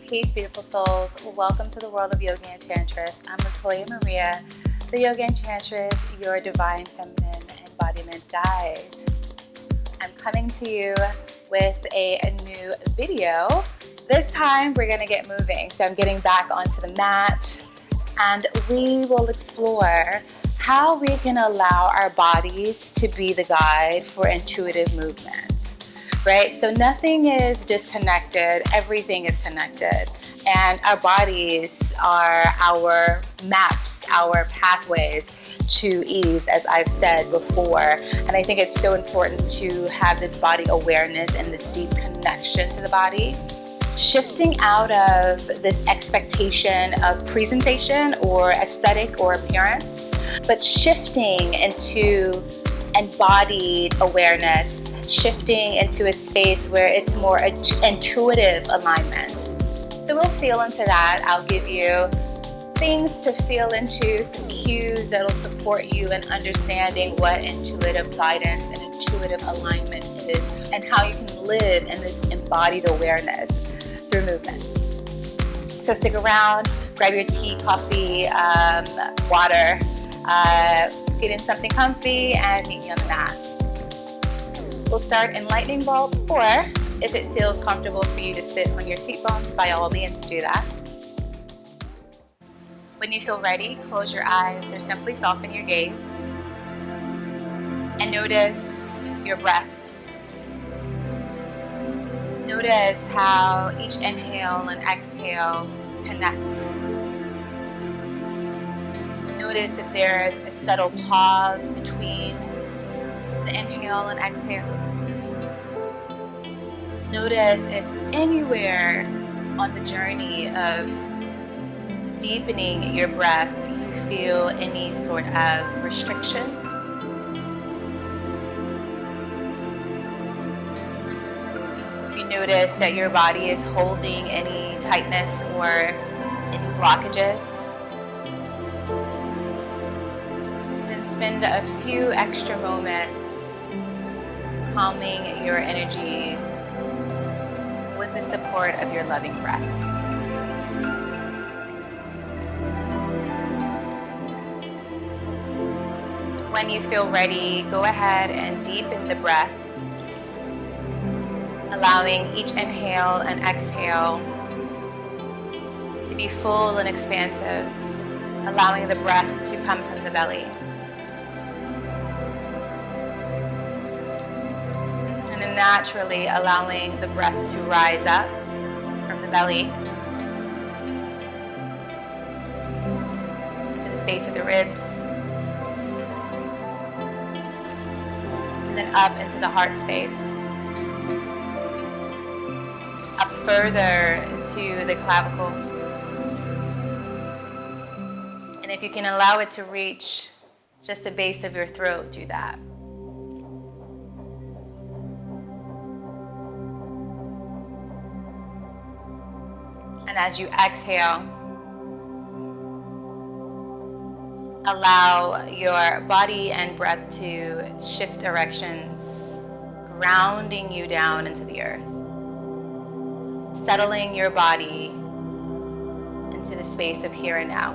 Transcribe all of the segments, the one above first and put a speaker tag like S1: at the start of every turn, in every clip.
S1: Peace, beautiful souls. Welcome to the world of Yogi Enchantress. I'm Latoya Maria, the Yogi Enchantress, your divine feminine embodiment guide. I'm coming to you with a new video. This time we're going to get moving. So I'm getting back onto the mat and we will explore how we can allow our bodies to be the guide for intuitive movement. Right? So nothing is disconnected, everything is connected. And our bodies are our maps, our pathways to ease, as I've said before. And I think it's so important to have this body awareness and this deep connection to the body. Shifting out of this expectation of presentation or aesthetic or appearance, but shifting into embodied awareness, shifting into a space where it's more intuitive alignment. So we'll feel into that. I'll give you things to feel into, some cues that'll support you in understanding what intuitive guidance and intuitive alignment is and how you can live in this embodied awareness through movement. So stick around, grab your tea, coffee, water, get in something comfy and meet me on the mat. We'll start in lightning bolt, or if it feels comfortable for you to sit on your seat bones, by all means do that. When you feel ready, close your eyes or simply soften your gaze and notice your breath. Notice how each inhale and exhale connect. Notice if there is a subtle pause between the inhale and exhale. Notice if anywhere on the journey of deepening your breath you feel any sort of restriction. If you notice that your body is holding any tightness or any blockages, spend a few extra moments calming your energy with the support of your loving breath. When you feel ready, go ahead and deepen the breath, allowing each inhale and exhale to be full and expansive, allowing the breath to come from the belly. Naturally allowing the breath to rise up from the belly into the space of the ribs, and then up into the heart space, up further to the clavicle, and if you can allow it to reach just the base of your throat, do that. And as you exhale, allow your body and breath to shift directions, grounding you down into the earth, settling your body into the space of here and now.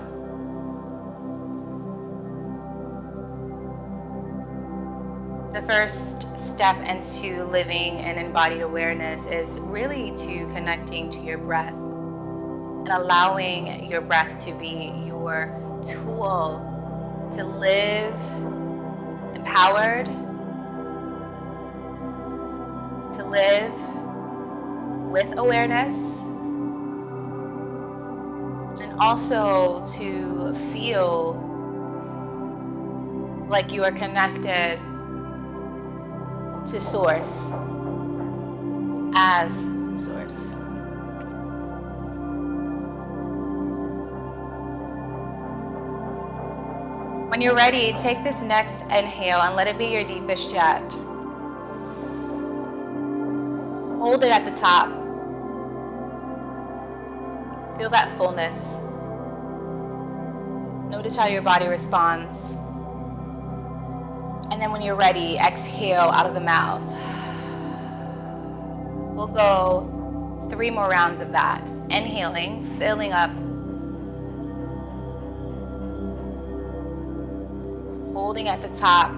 S1: The first step into living an embodied awareness is really to connecting to your breath. And allowing your breath to be your tool to live empowered, to live with awareness, and also to feel like you are connected to Source as Source. When you're ready, take this next inhale and let it be your deepest yet. Hold it at the top. Feel that fullness. Notice how your body responds. And then when you're ready, exhale out of the mouth. We'll go 3 more rounds of that. Inhaling, filling up. Holding at the top.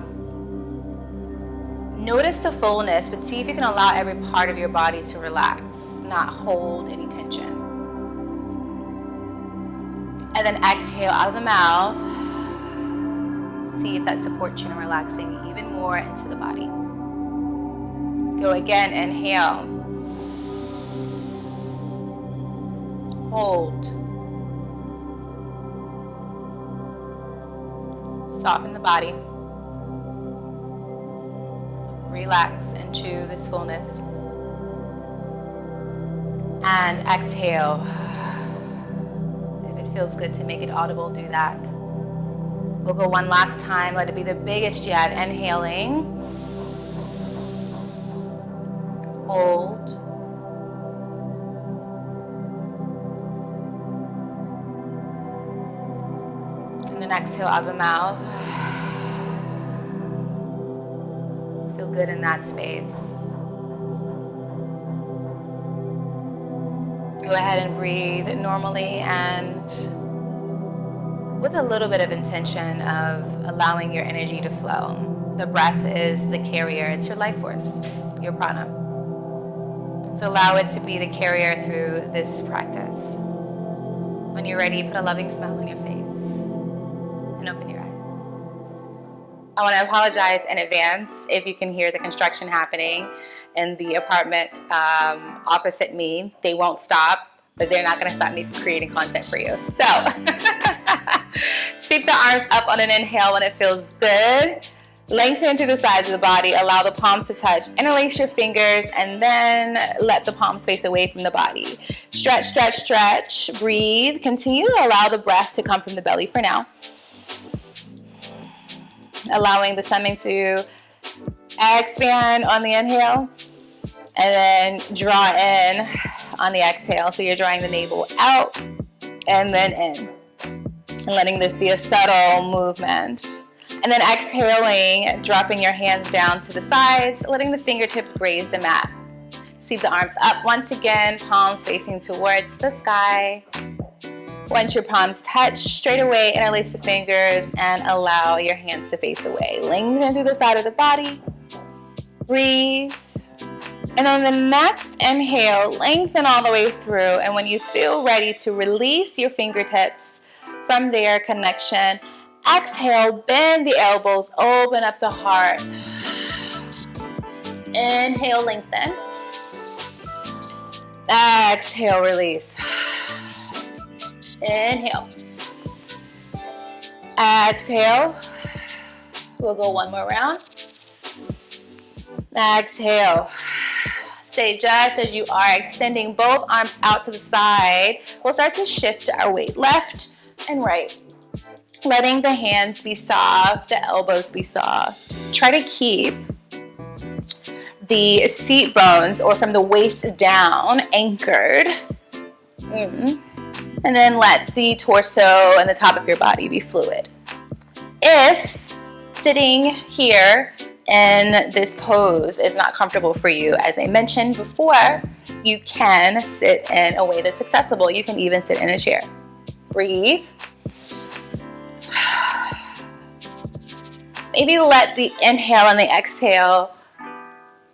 S1: Notice the fullness, but see if you can allow every part of your body to relax, not hold any tension. And then exhale out of the mouth. See if that supports you in relaxing even more into the body. Go again, inhale. Hold. Soften the body. Relax into this fullness. And exhale. If it feels good to make it audible, do that. We'll go one last time. Let it be the biggest yet. Inhaling. Hold. And then exhale out of the mouth. Feel good in that space. Go ahead and breathe normally and with a little bit of intention of allowing your energy to flow. The breath is the carrier. It's your life force, your prana. So allow it to be the carrier through this practice. When you're ready, put a loving smile on your face and open your eyes. I want to apologize in advance if you can hear the construction happening in the apartment opposite me. They won't stop, but they're not going to stop me from creating content for you. So sweep the arms up on an inhale when it feels good. Lengthen through the sides of the body. Allow the palms to touch. Interlace your fingers and then let the palms face away from the body. Stretch, stretch, stretch. Breathe. Continue to allow the breath to come from the belly for now. Allowing the stomach to expand on the inhale and then draw in on the exhale. So you're drawing the navel out and then in. And letting this be a subtle movement. And then exhaling, dropping your hands down to the sides, letting the fingertips graze the mat. Sweep the arms up once again, palms facing towards the sky. Once your palms touch, straight away interlace the fingers and allow your hands to face away. Lengthen through the side of the body. Breathe. And on the next inhale, lengthen all the way through. And when you feel ready to release your fingertips from their connection, exhale, bend the elbows, open up the heart. Inhale, lengthen. Exhale, release. Inhale. Exhale. We'll go one more round. Exhale. Stay just as you are, extending both arms out to the side. We'll start to shift our weight left and right. Letting the hands be soft, the elbows be soft. Try to keep the seat bones or from the waist down anchored. And then let the torso and the top of your body be fluid. If sitting here in this pose is not comfortable for you, as I mentioned before, you can sit in a way that's accessible. You can even sit in a chair. Breathe. Maybe let the inhale and the exhale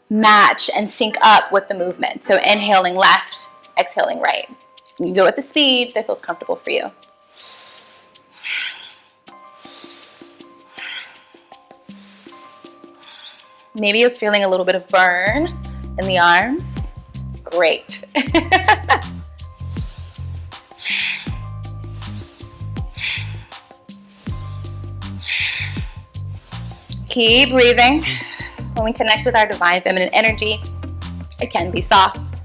S1: match and sync up with the movement. So inhaling left, exhaling right. You go at the speed that feels comfortable for you. Maybe you're feeling a little bit of burn in the arms. Great. Keep breathing. When we connect with our divine feminine energy, it can be soft,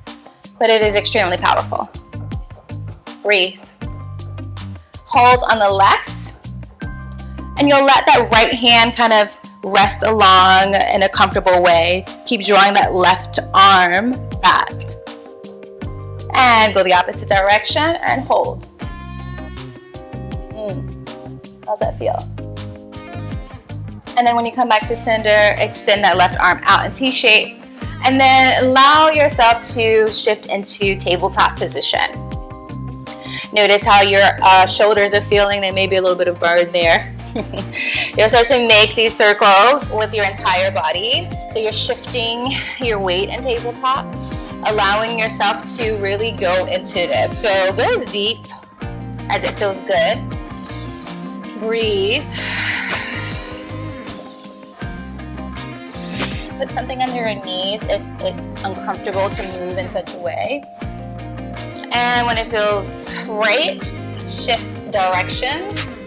S1: but it is extremely powerful. Breathe. Hold on the left, and you'll let that right hand kind of rest along in a comfortable way. Keep drawing that left arm back. And go the opposite direction and hold. How's that feel? And then when you come back to center, extend that left arm out in T-shape And then allow yourself to shift into tabletop position. Notice how your shoulders are feeling. There may be a little bit of burn there. You'll start to make these circles with your entire body. So you're shifting your weight in tabletop, allowing yourself to really go into this. So go as deep as it feels good. Breathe. Put something under your knees if it's uncomfortable to move in such a way. And when it feels right, shift directions.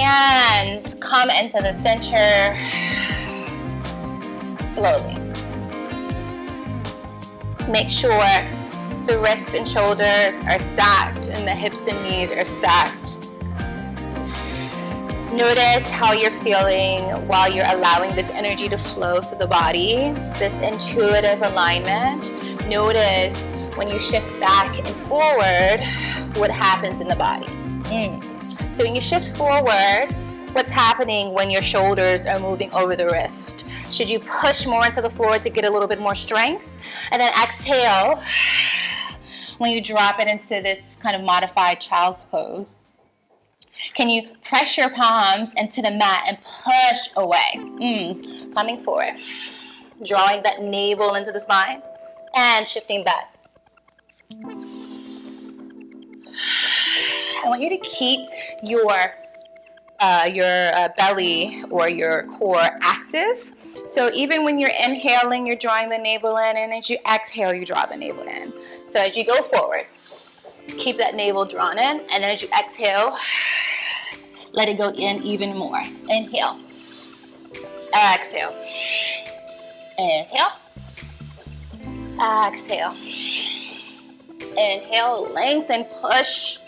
S1: And come into the center slowly. Make sure the wrists and shoulders are stacked and the hips and knees are stacked. Notice how you're feeling while you're allowing this energy to flow through the body, this intuitive alignment. Notice when you shift back and forward, what happens in the body. So when you shift forward, what's happening when your shoulders are moving over the wrist? Should you push more into the floor to get a little bit more strength? And then exhale when you drop it into this kind of modified child's pose. Can you press your palms into the mat and push away? Coming forward. Drawing that navel into the spine and shifting back. I want you to keep your belly or your core active. So even when you're inhaling, you're drawing the navel in, and as you exhale, you draw the navel in. So as you go forward, keep that navel drawn in, and then as you exhale, let it go in even more. Inhale. Exhale. Inhale. Exhale. Inhale, lengthen, push.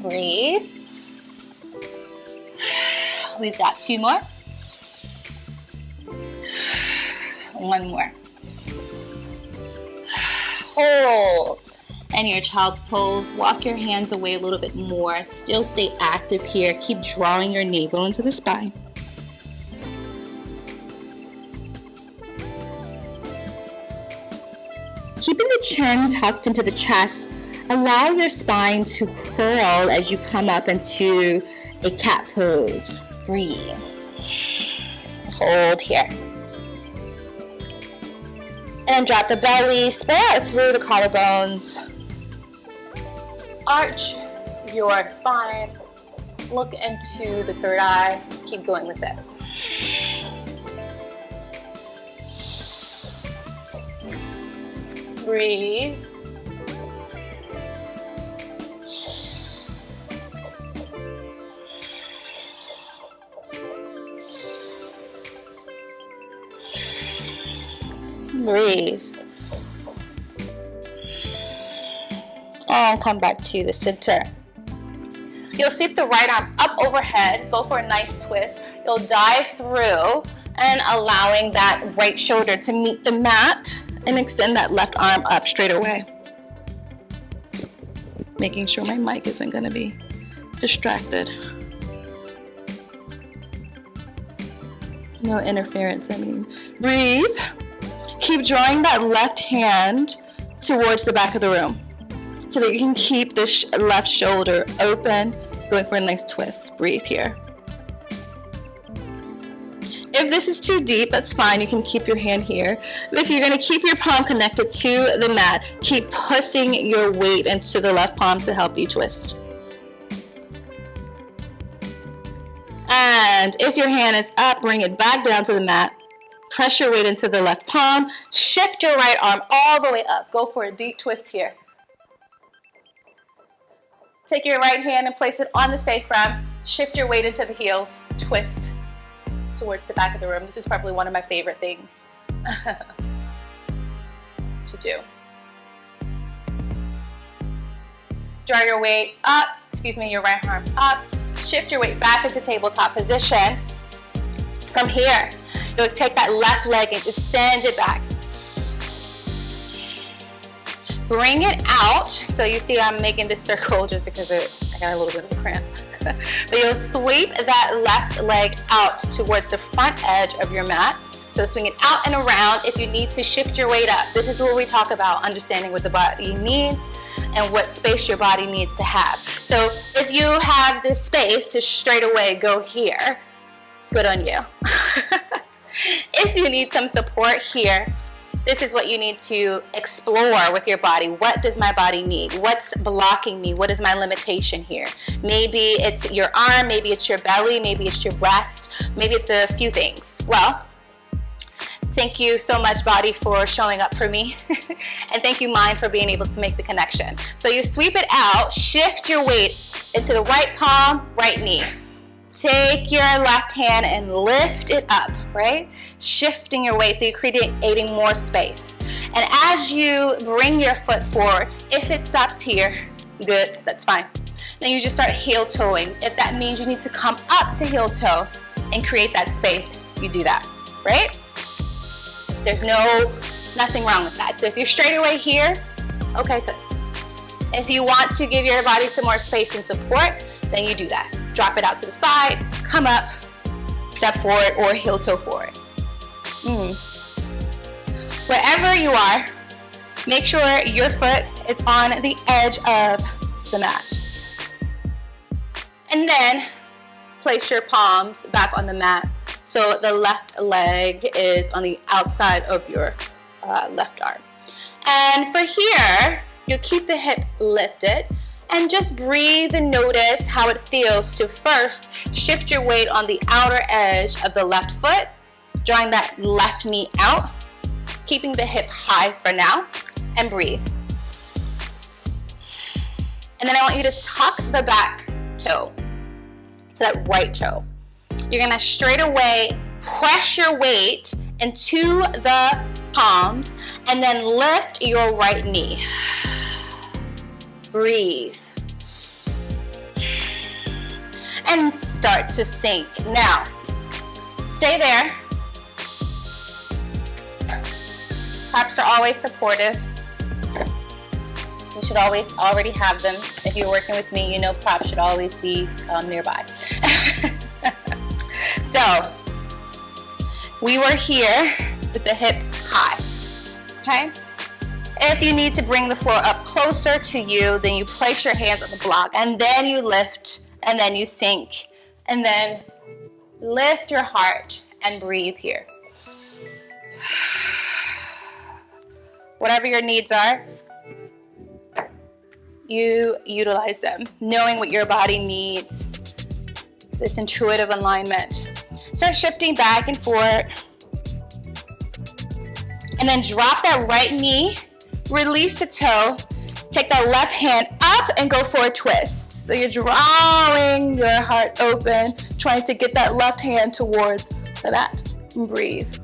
S1: Breathe. We've got 2 more. 1 more. Hold. And your child's pose. Walk your hands away a little bit more. Still stay active here. Keep drawing your navel into the spine. Keeping the chin tucked into the chest, allow your spine to curl as you come up into a cat pose. Breathe. Hold here. And drop the belly, spread out through the collarbones. Arch your spine. Look into the third eye. Keep going with this. Breathe. Breathe. And come back to the center. You'll sweep the right arm up overhead. Go for a nice twist. You'll dive through and allowing that right shoulder to meet the mat and extend that left arm up straight away. Making sure my mic isn't going to be distracted. No interference, I mean. Breathe. Keep drawing that left hand towards the back of the room so that you can keep the left shoulder open, going for a nice twist. Breathe here. If this is too deep, that's fine. You can keep your hand here. But if you're going to keep your palm connected to the mat, keep pushing your weight into the left palm to help you twist. And if your hand is up, bring it back down to the mat. Press your weight into the left palm. Shift your right arm all the way up. Go for a deep twist here. Take your right hand and place it on the sacrum. Shift your weight into the heels. Twist towards the back of the room. This is probably one of my favorite things to do. Draw your weight up. Your right arm up. Shift your weight back into tabletop position. From here, you'll take that left leg and extend it back. Bring it out. So you see I'm making this circle just because I got a little bit of a cramp. But you'll sweep that left leg out towards the front edge of your mat. So swing it out and around. If you need to shift your weight up, this is where we talk about understanding what the body needs and what space your body needs to have. So if you have this space to straight away go here, good on you. If you need some support here, this is what you need to explore with your body. What does my body need? What's blocking me? What is my limitation here? Maybe it's your arm, maybe it's your belly, maybe it's your breast, maybe it's a few things. Well, thank you so much, body, for showing up for me. And thank you, mind, for being able to make the connection. So you sweep it out, shift your weight into the right palm, right knee. Take your left hand and lift it up, right? Shifting your weight, so you're creating more space. And as you bring your foot forward, if it stops here, good, that's fine. Then you just start heel toeing. If that means you need to come up to heel toe and create that space, you do that, right? There's nothing wrong with that. So if you're straight away here, okay, good. If you want to give your body some more space and support, then you do that. Drop it out to the side, come up, step forward, or heel toe forward. Wherever you are, make sure your foot is on the edge of the mat. And then place your palms back on the mat so the left leg is on the outside of your left arm. And for here, you'll keep the hip lifted and just breathe and notice how it feels to first shift your weight on the outer edge of the left foot, drawing that left knee out, keeping the hip high for now, and breathe. And then I want you to tuck the back toe to that right toe. You're gonna straight away press your weight into the palms and then lift your right knee. Breathe. And start to sink. Now, stay there. Props are always supportive. You should always already have them. If you're working with me, you know props should always be nearby. So, we were here with the hip high, okay? If you need to bring the floor up closer to you, then you place your hands on the block, and then you lift, and then you sink, and then lift your heart and breathe here. Whatever your needs are, you utilize them, knowing what your body needs, this intuitive alignment. Start shifting back and forth, and then drop that right knee, release the toe, take that left hand up and go for a twist. So you're drawing your heart open, trying to get that left hand towards the mat, and breathe.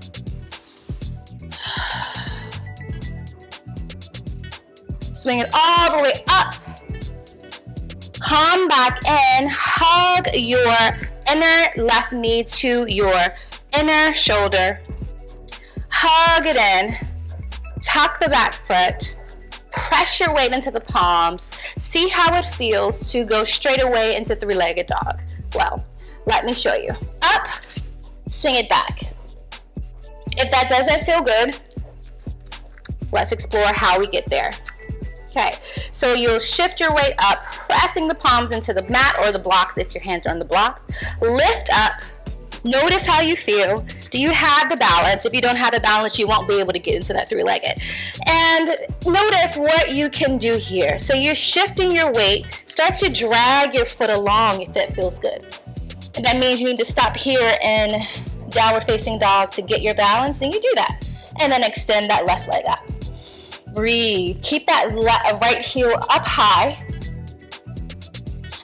S1: Swing it all the way up. Come back in, hug your inner left knee to your inner shoulder. Hug it in, tuck the back foot, press your weight into the palms. See how it feels to go straight away into three-legged dog. Well, let me show you. Up, swing it back. If that doesn't feel good, let's explore how we get there. Okay, so you'll shift your weight up, pressing the palms into the mat or the blocks if your hands are on the blocks. Lift up, notice how you feel. Do you have the balance? If you don't have the balance, you won't be able to get into that three-legged. And notice what you can do here. So you're shifting your weight, start to drag your foot along if it feels good. And that means you need to stop here in downward facing dog to get your balance, and you do that. And then extend that left leg up. Breathe. Keep that right heel up high.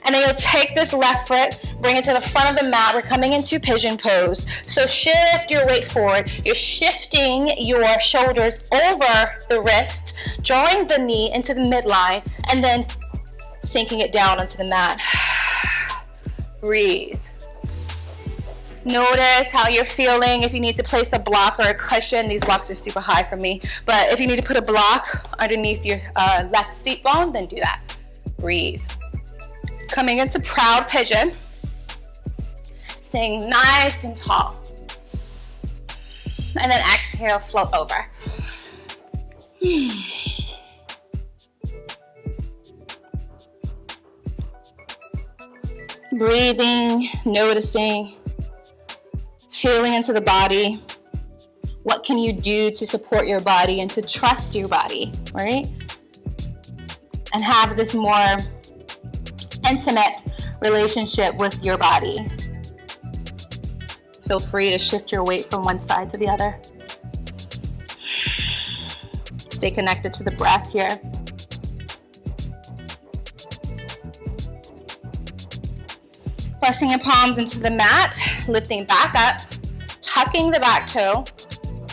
S1: And then you'll take this left foot, bring it to the front of the mat. We're coming into Pigeon Pose. So shift your weight forward. You're shifting your shoulders over the wrist, drawing the knee into the midline, and then sinking it down onto the mat. Breathe. Notice how you're feeling. If you need to place a block or a cushion, these blocks are super high for me, but if you need to put a block underneath your left seat bone, then do that. Breathe. Coming into proud pigeon. Staying nice and tall. And then exhale, float over. Breathing, noticing, feeling into the body. What can you do to support your body and to trust your body, right? And have this more intimate relationship with your body. Feel free to shift your weight from one side to the other. Stay connected to the breath here. Pressing your palms into the mat, lifting back up, tucking the back toe.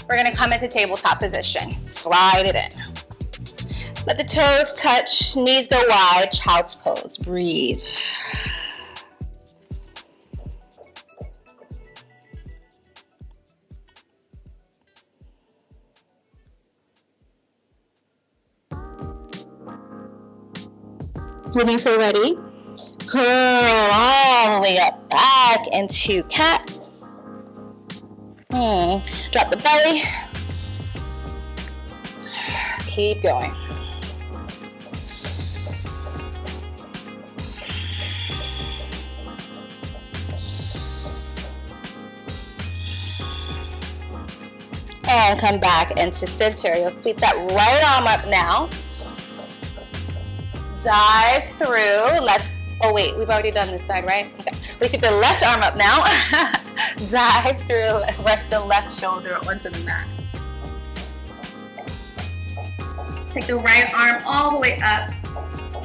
S1: We're gonna come into tabletop position. Slide it in. Let the toes touch, knees go wide, child's pose. Breathe. When you feel ready, curl all the way up, back into cat. Drop the belly. Keep going. And come back into center. You'll sweep that right arm up now. Dive through. Oh wait, we've already done this side, right? Okay. We keep the left arm up now. Dive through, rest the left shoulder onto the mat. Take the right arm all the way up.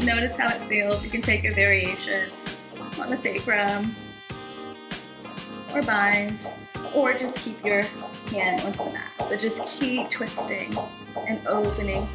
S1: Notice how it feels. You can take a variation on the sacrum, or bind, or just keep your hand onto the mat. But just keep twisting and opening.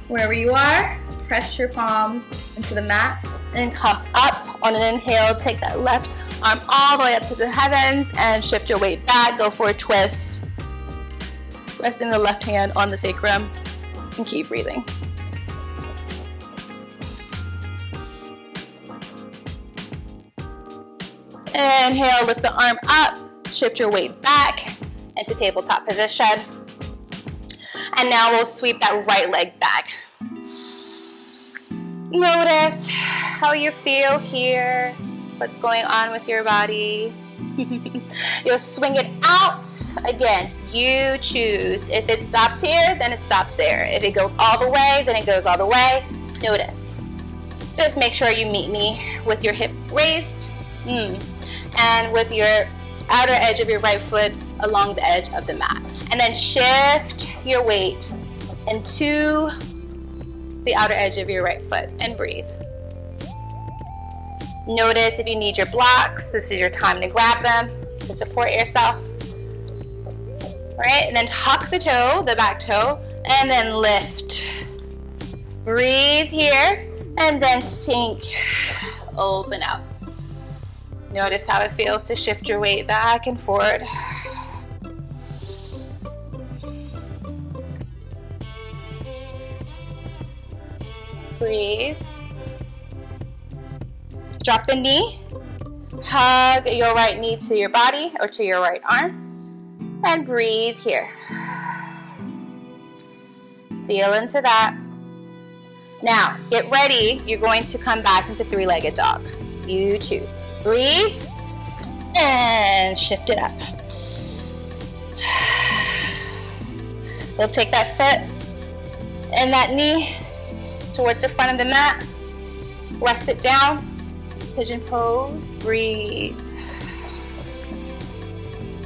S1: Wherever you are, press your palm into the mat and come up on an inhale. Take that left arm all the way up to the heavens and shift your weight back. Go for a twist. Resting the left hand on the sacrum and keep breathing. Inhale, lift the arm up, shift your weight back into tabletop position. And now we'll sweep that right leg back. Notice how you feel here, what's going on with your body. You'll swing it out. Again, you choose. If it stops here, then it stops there. If it goes all the way, then it goes all the way. Notice. Just make sure you meet me with your hip raised and with your outer edge of your right foot along the edge of the mat. And then shift your weight into the outer edge of your right foot and breathe. Notice if you need your blocks, this is your time to grab them to support yourself. All right, and then tuck the toe, the back toe, and then lift. Breathe here, and then sink, open out. Notice how it feels to shift your weight back and forward. Breathe. Drop the knee. Hug your right knee to your body or to your right arm. And breathe here. Feel into that. Now, get ready. You're going to come back into three-legged dog. You choose. Breathe. And shift it up. We'll take that foot and that knee towards the front of the mat. Rest it down. Pigeon pose. Breathe.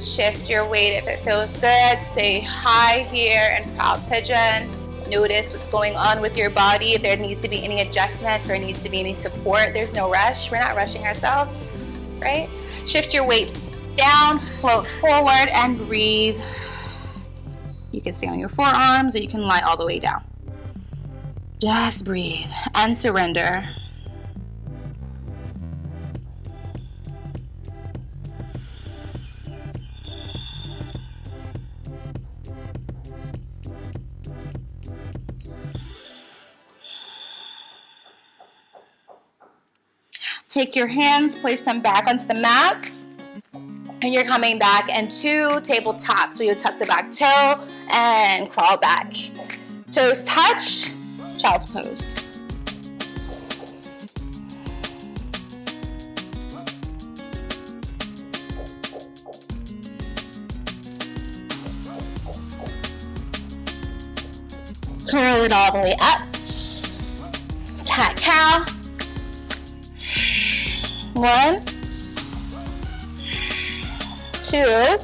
S1: Shift your weight if it feels good. Stay high here in proud pigeon. Notice what's going on with your body. If there needs to be any adjustments or needs to be any support, there's no rush. We're not rushing ourselves, right? Shift your weight down, float forward, and breathe. You can stay on your forearms or you can lie all the way down. Just breathe and surrender. Take your hands, place them back onto the mats, and you're coming back into tabletop. So you'll tuck the back toe and crawl back. Toes touch, child's pose. Curl it all the way up. Cat-cow. 1, 2,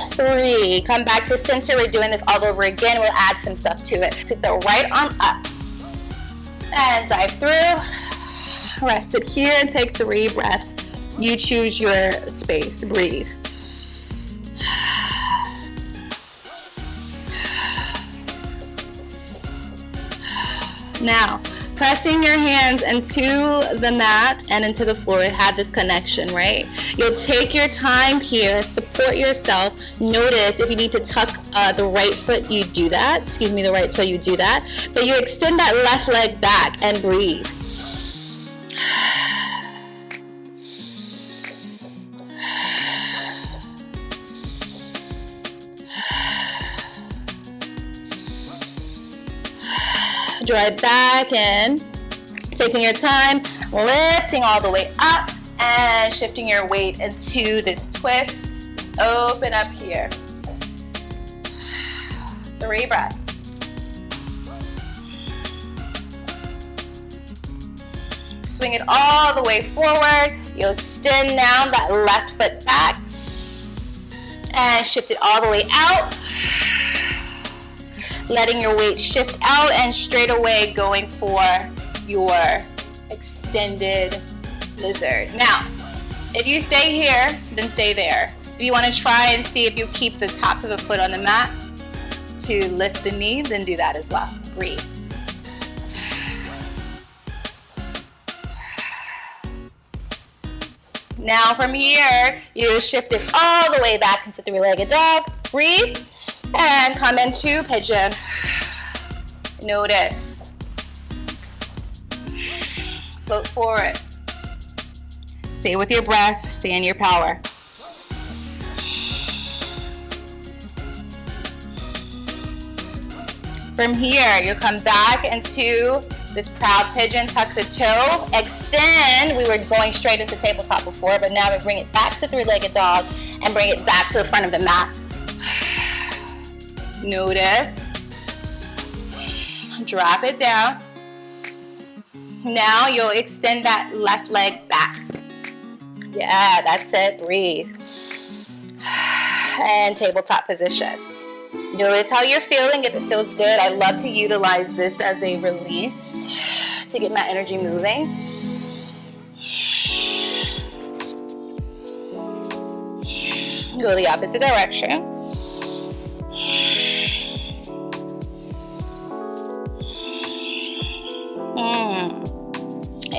S1: 3. Come back to center. We're doing this all over again. We'll add some stuff to it. Take the right arm up and dive through. Rest it here and take 3 breaths. You choose your space. Breathe. Now, pressing your hands into the mat and into the floor. It had this connection, right? You'll take your time here, support yourself. Notice if you need to tuck the right foot, you do that. Excuse me, the right toe, you do that. But you extend that left leg back and breathe. Draw it back in, taking your time, lifting all the way up and shifting your weight into this twist. Open up here. 3 breaths. Swing it all the way forward. You'll extend now that left foot back and shift it all the way out. Letting your weight shift out and straight away going for your extended lizard. Now, if you stay here, then stay there. If you want to try and see if you keep the tops of the foot on the mat to lift the knee, then do that as well. Breathe. Now from here, you shift it all the way back into 3-legged dog. Breathe. And come into pigeon. Notice. Float forward. Stay with your breath. Stay in your power. From here, you'll come back into this proud pigeon. Tuck the toe. Extend. We were going straight into tabletop before, but now we bring it back to 3-legged dog and bring it back to the front of the mat. Notice. Drop it down. Now you'll extend that left leg back. Yeah, that's it. Breathe. And tabletop position. Notice how you're feeling. If it feels good, I love to utilize this as a release to get my energy moving. Go the opposite direction.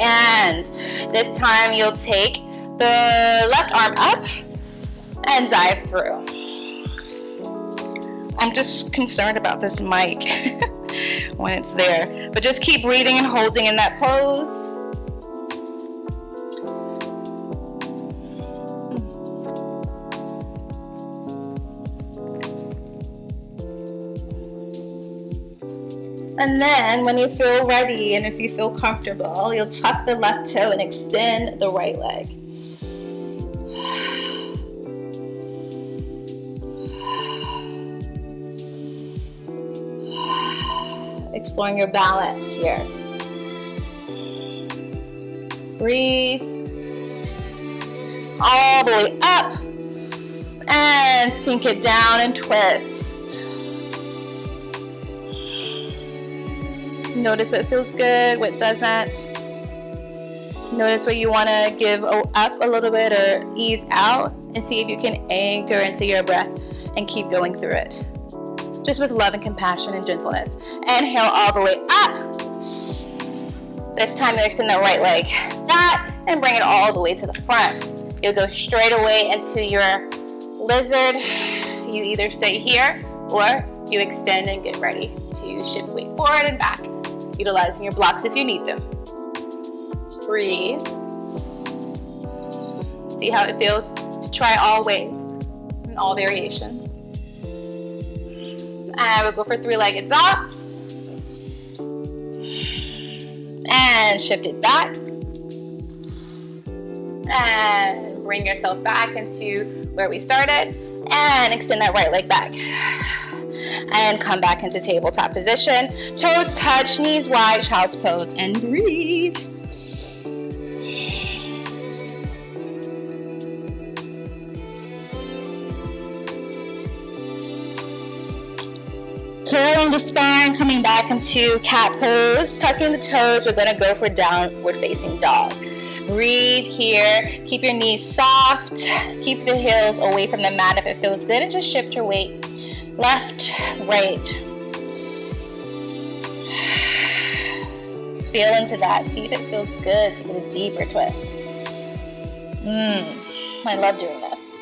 S1: And this time you'll take the left arm up and dive through. I'm just concerned about this mic when it's there. But just keep breathing and holding in that pose. And then when you feel ready and if you feel comfortable, you'll tuck the left toe and extend the right leg. Exploring your balance here. Breathe. All the way up. And sink it down and twist. Notice what feels good, what doesn't. Notice where you want to give up a little bit or ease out and see if you can anchor into your breath. and keep going through it. Just with love and compassion and gentleness. Inhale all the way up. This time you extend that right leg back and bring it all the way to the front. You'll go straight away into your lizard. You either stay here or you extend and get ready to shift weight forward and back, utilizing your blocks if you need them. Breathe. See how it feels to try all ways and all variations. And we'll go for three-legged dog. And shift it back. And bring yourself back into where we started. And extend that right leg back. And come back into tabletop position. Toes touch, knees wide, child's pose, and breathe. Curling the spine, coming back into cat pose. Tucking the toes, we're going to go for downward facing dog. Breathe here. Keep your knees soft. Keep the heels away from the mat if it feels good. And just shift your weight left, right. Feel into that. See if it feels good to get a deeper twist. I love doing this.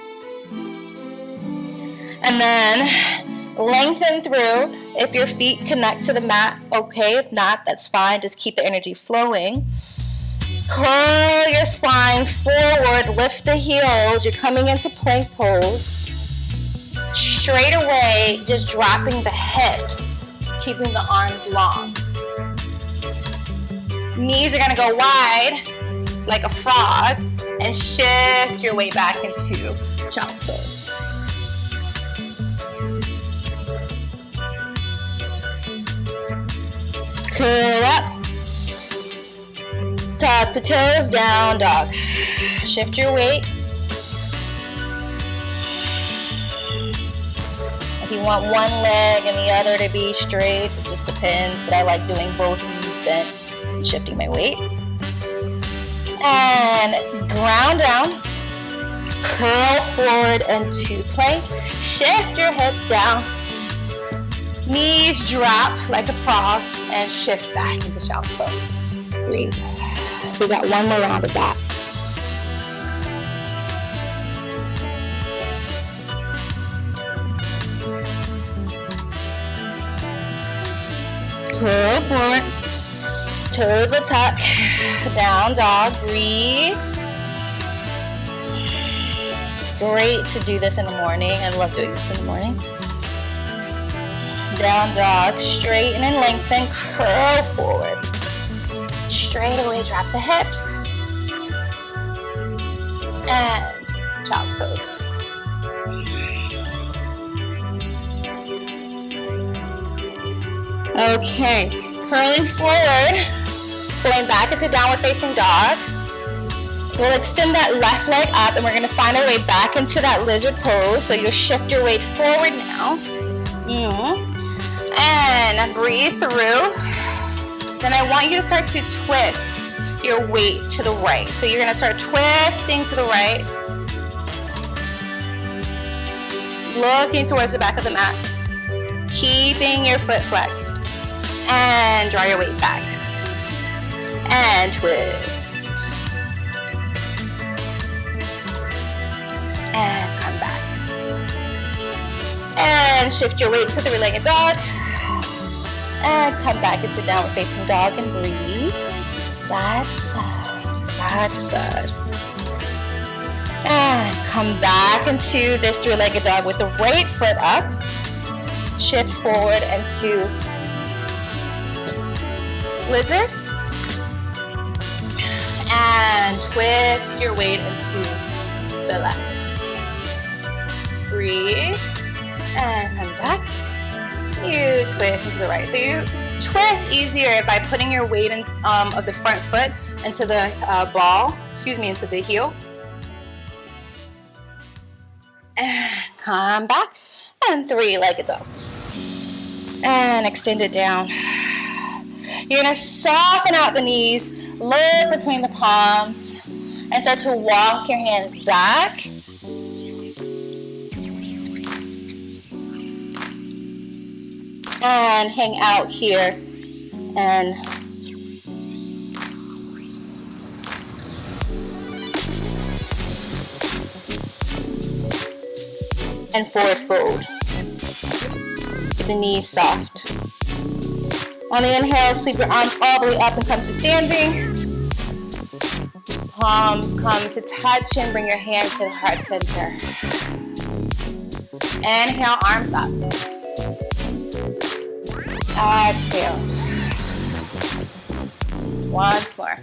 S1: And then lengthen through. If your feet connect to the mat, okay. If not, that's fine. Just keep the energy flowing. Curl your spine forward. Lift the heels. You're coming into plank pose. Straight away, just dropping the hips, keeping the arms long. Knees are going to go wide like a frog and shift your way back into child's pose. Curl up. Tuck the toes, down dog. Shift your weight. If you want one leg and the other to be straight, it just depends, but I like doing both knees bent and shifting my weight. And ground down. Curl forward into plank. Shift your hips down. Knees drop like a frog and shift back into child's pose. Breathe. We got one more round of that. Curl forward. Toes a tuck. Down dog. Breathe. Great to do this in the morning. I love doing this in the morning. Down dog. Straighten and lengthen. Curl forward. Straight away, drop the hips. And child's pose. Okay, curling forward, going back into downward facing dog. We'll extend that left leg up and we're gonna find our way back into that lizard pose. So you'll shift your weight forward now. And breathe through. Then I want you to start to twist your weight to the right. So you're gonna start twisting to the right. Looking towards the back of the mat. Keeping your foot flexed. And draw your weight back. And twist. And come back. And shift your weight to three-legged dog. And come back into downward facing dog and breathe. Side to side, side to side. And come back into this three-legged dog with the right foot up. Shift forward into lizard. And twist your weight into the left. Breathe. And come back. You twist into the right. So you twist easier by putting your weight in, of the front foot into the into the heel. And come back. And three-legged dog. And extend it down. You're going to soften out the knees, look between the palms, and start to walk your hands back.
S2: And hang out here and forward fold. Keep the knees soft. On the inhale, sweep your arms all the way up and come to standing. Palms come to touch and bring your hands to the heart center. Inhale, arms up. Exhale. Once more.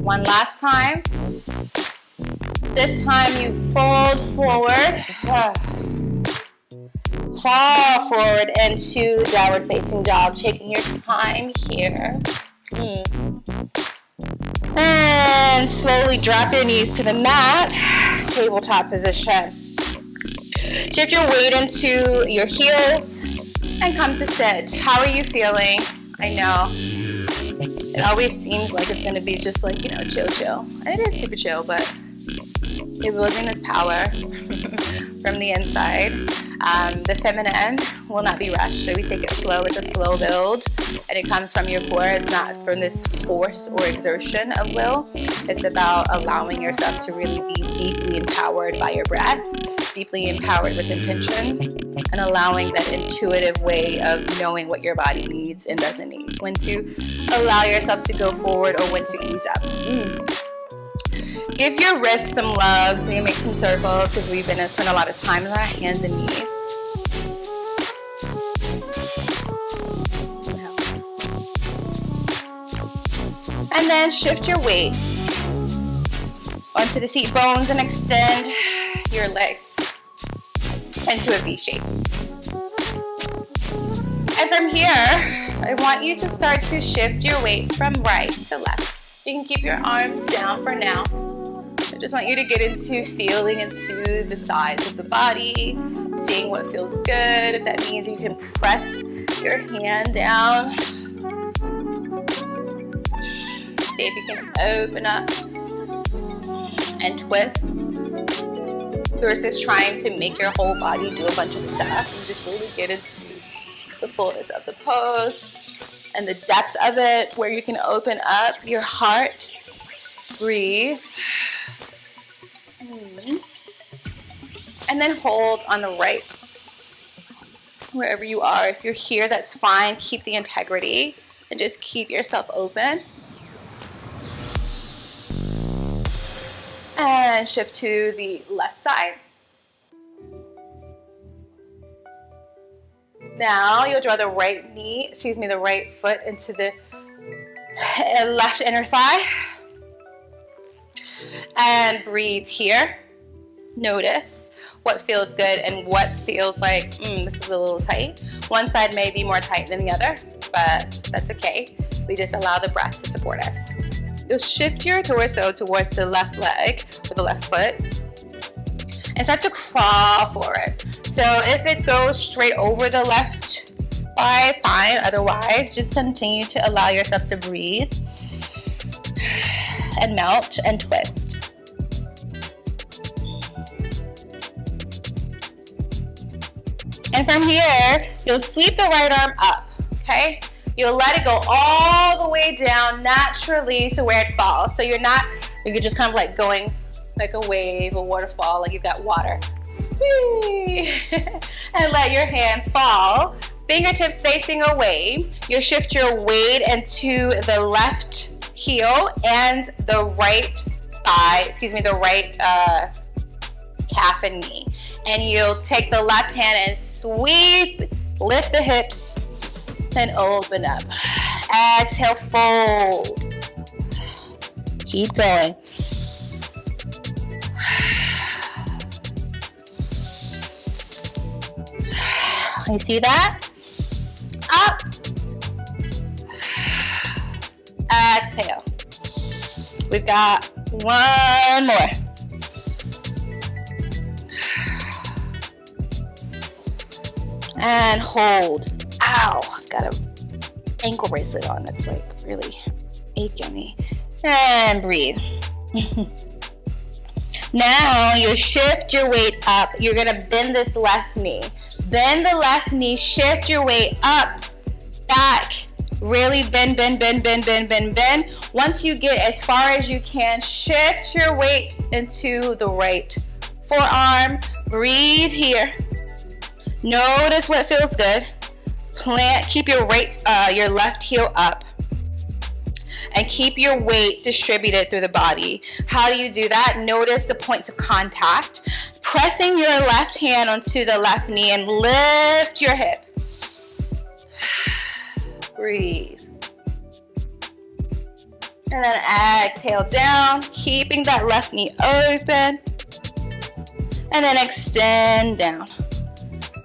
S2: One last time. This time you fold forward. Claw forward into downward facing dog. Taking your time here. And slowly drop your knees to the mat. Tabletop position. Shift your weight into your heels and come to sit. How are you feeling? I know it always seems like it's going to be just like, chill. It is super chill, but it building this power from the inside. The feminine will not be rushed, so we take it slow. It's a slow build, and it comes from your core. It's not from this force or exertion of will. It's about allowing yourself to really be deeply empowered by your breath, deeply empowered with intention, and allowing that intuitive way of knowing what your body needs and doesn't need, when to allow yourself to go forward or when to ease up. Give your wrists some love, so you make some circles, because we've been spend a lot of time on our hands and knees. And then shift your weight onto the seat bones and extend your legs into a V shape. And from here, I want you to start to shift your weight from right to left. You can keep your arms down for now. I just want you to get into feeling into the sides of the body, seeing what feels good. If that means you can press your hand down. See if you can open up and twist versus trying to make your whole body do a bunch of stuff. You just really get into the fullness of the pose and the depth of it, where you can open up your heart. Breathe. And then hold on the right. Wherever you are, if you're here, that's fine. Keep the integrity and just keep yourself open. And shift to the left side. Now you'll draw the right foot into the left inner thigh. And breathe here. Notice what feels good and what feels like, this is a little tight. One side may be more tight than the other, but that's okay. We just allow the breath to support us. You'll shift your torso towards the left leg or the left foot and start to crawl forward. So if it goes straight over the left thigh, fine. Otherwise, just continue to allow yourself to breathe and melt and twist. And from here, you'll sweep the right arm up, okay? You'll let it go all the way down naturally to where it falls. So you're just kind of like going like a wave, a waterfall, like you've got water. And let your hand fall. Fingertips facing away. You'll shift your weight into the left heel and the right thigh, the right calf and knee. And you'll take the left hand and sweep, lift the hips, and open up. Exhale, fold. Keep going. You see that? Up. Exhale. We've got one more. And hold. Ow, I've got an ankle bracelet on that's like really aching me. And breathe. Now you shift your weight up. You're gonna bend this left knee. Bend the left knee, shift your weight up, back. Really bend, bend, bend, bend, bend, bend, bend. Once you get as far as you can, shift your weight into the right forearm. Breathe here. Notice what feels good. Plant, keep your left heel up. And keep your weight distributed through the body. How do you do that? Notice the points of contact. Pressing your left hand onto the left knee and lift your hip. Breathe. And then exhale down, keeping that left knee open. And then extend down.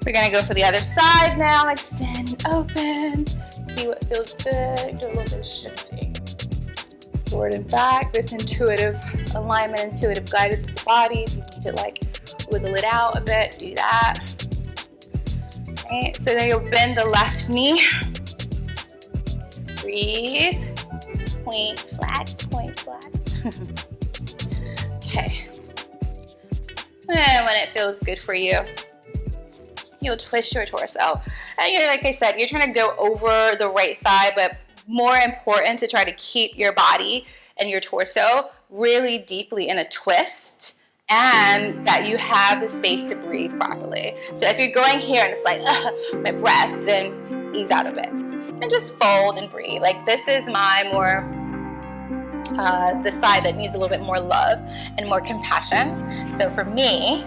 S2: We're gonna go for the other side now. Extend, open. See what feels good. Do a little bit of shifting. Forward and back. This intuitive alignment, intuitive guidance to the body. If you need to like wiggle it out a bit, do that. Right. So then you'll bend the left knee. Breathe. Point, flex, point, flex. Okay. And when it feels good for you, you'll twist your torso. And you're, like I said, you're trying to go over the right thigh, but more important to try to keep your body and your torso really deeply in a twist, and that you have the space to breathe properly. So if you're going here and it's like, my breath, then ease out of it. And just fold and breathe. Like this is my more, the side that needs a little bit more love and more compassion. So for me,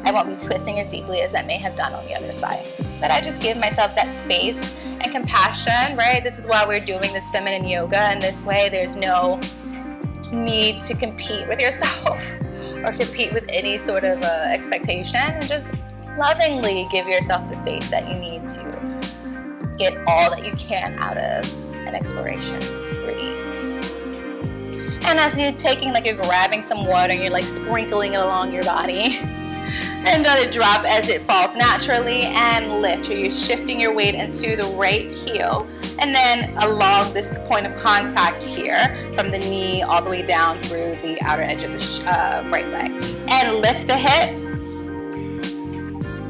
S2: I won't be twisting as deeply as I may have done on the other side. But I just give myself that space and compassion, right? This is why we're doing this feminine yoga. In this way, there's no need to compete with yourself or compete with any sort of expectation. And just lovingly give yourself the space that you need to get all that you can out of an exploration. Breathe. And as you're taking, like you're grabbing some water and you're like sprinkling it along your body, and let it drop as it falls naturally, and lift. So you're shifting your weight into the right heel, and then along this point of contact here, from the knee all the way down through the outer edge of the right leg. And lift the hip.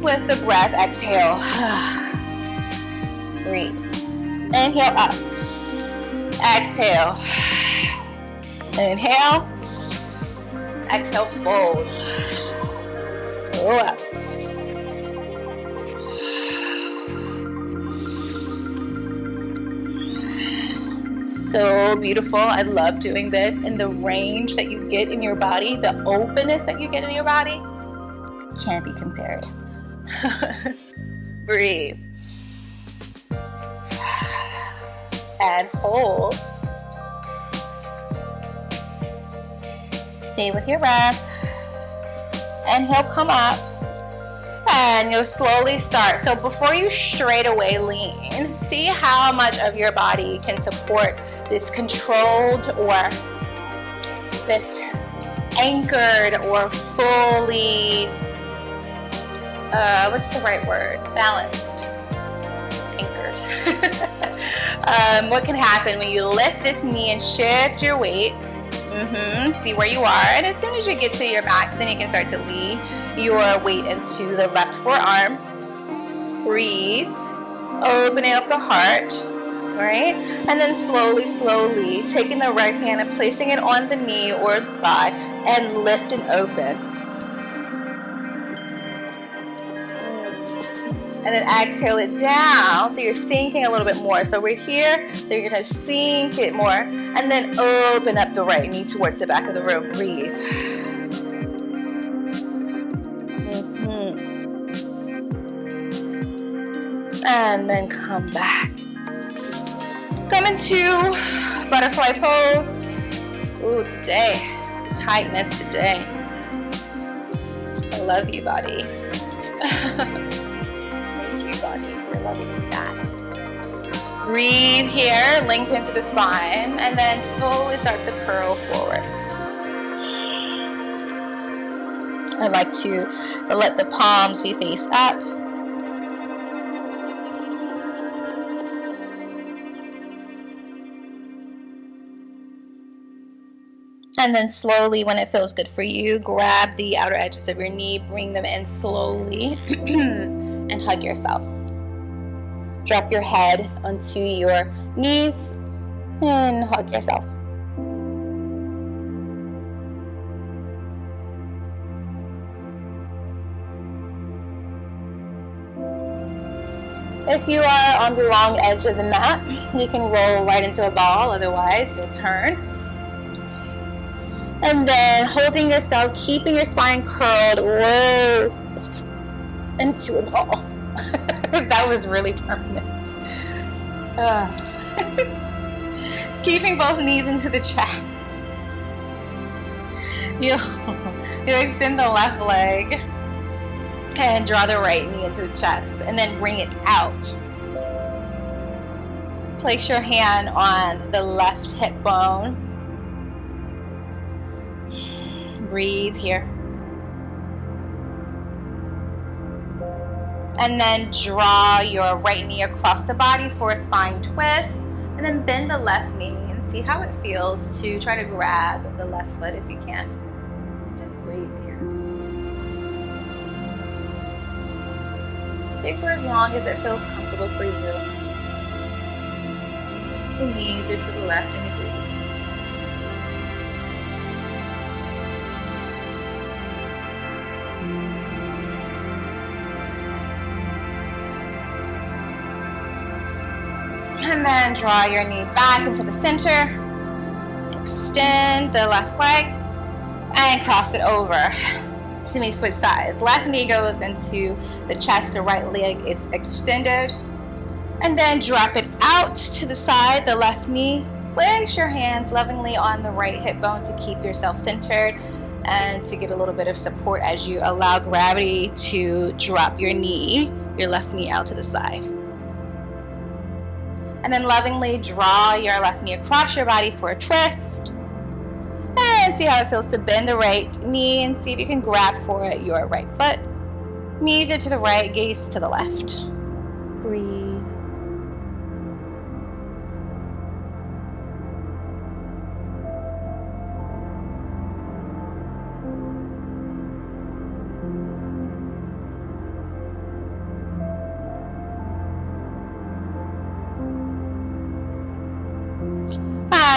S2: With the breath, exhale. Breathe. Inhale up. Exhale. Inhale. Exhale, fold. Go up. So beautiful. I love doing this, and the range that you get in your body, the openness that you get in your body, can't be compared. Breathe. And hold. Stay with your breath. And he'll come up, and you'll slowly start. So before you straight away lean, see how much of your body can support this controlled or this anchored or fully, what's the right word? Balanced. Anchored. What can happen when you lift this knee and shift your weight? See where you are, and as soon as you get to your max, then you can start to lead your weight into the left forearm. Breathe, opening up the heart, right? And then slowly taking the right hand and placing it on the knee or the thigh, and lift and open. And then exhale it down, so you're sinking a little bit more. So we're here, so you're gonna sink it more, and then open up the right knee towards the back of the room. Breathe. And then come back. Come into butterfly pose. Ooh, today, tightness today. I love you, body. Body, we're loving that. Breathe here, lengthen through the spine, and then slowly start to curl forward. I like to let the palms be face up. And then slowly, when it feels good for you, grab the outer edges of your knee, bring them in slowly, and hug yourself. Drop your head onto your knees and hug yourself. If you are on the long edge of the mat, you can roll right into a ball, otherwise you'll turn. And then holding yourself, keeping your spine curled, roll into a ball. That was really permanent. Keeping both knees into the chest. You'll extend the left leg and draw the right knee into the chest, and then bring it out. Place your hand on the left hip bone. Breathe here. And then draw your right knee across the body for a spine twist, and then bend the left knee and see how it feels to try to grab the left foot if you can. Just breathe here. Stay for as long as it feels comfortable for you. The knees are to the left and the breathe. And then draw your knee back into the center. Extend the left leg and cross it over. So we switch sides. Left knee goes into the chest, the right leg is extended. And then drop it out to the side, the left knee. Place your hands lovingly on the right hip bone to keep yourself centered and to get a little bit of support as you allow gravity to drop your knee, your left knee out to the side. And then lovingly draw your left knee across your body for a twist. And see how it feels to bend the right knee and see if you can grab for your right foot. Knees are to the right, gaze to the left. Breathe.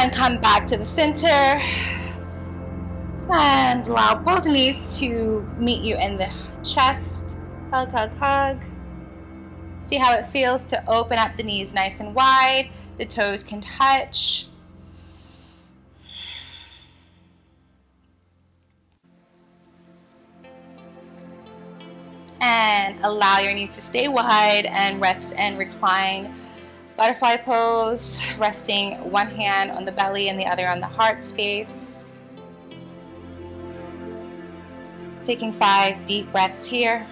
S2: And come back to the center and allow both knees to meet you in the chest. Hug, hug, hug. See how it feels to open up the knees nice and wide. The toes can touch. And allow your knees to stay wide and rest and recline. Butterfly pose, resting one hand on the belly and the other on the heart space. Taking 5 deep breaths here.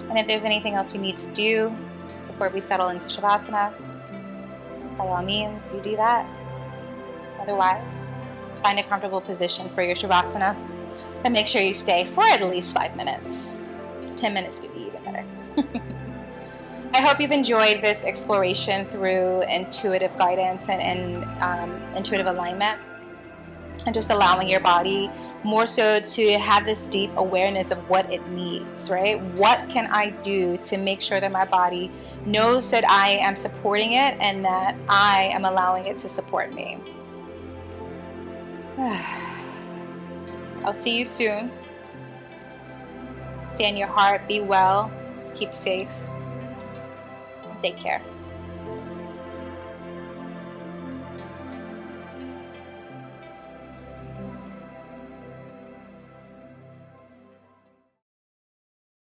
S2: And if there's anything else you need to do before we settle into Shavasana, by all means, you do that. Otherwise, find a comfortable position for your Shavasana and make sure you stay for at least 5 minutes. 10 minutes would be even better. I hope you've enjoyed this exploration through intuitive guidance and intuitive alignment, and just allowing your body more so to have this deep awareness of what it needs, right? What can I do to make sure that my body knows that I am supporting it and that I am allowing it to support me? I'll see you soon. Stay in your heart, be well, keep safe, and take care.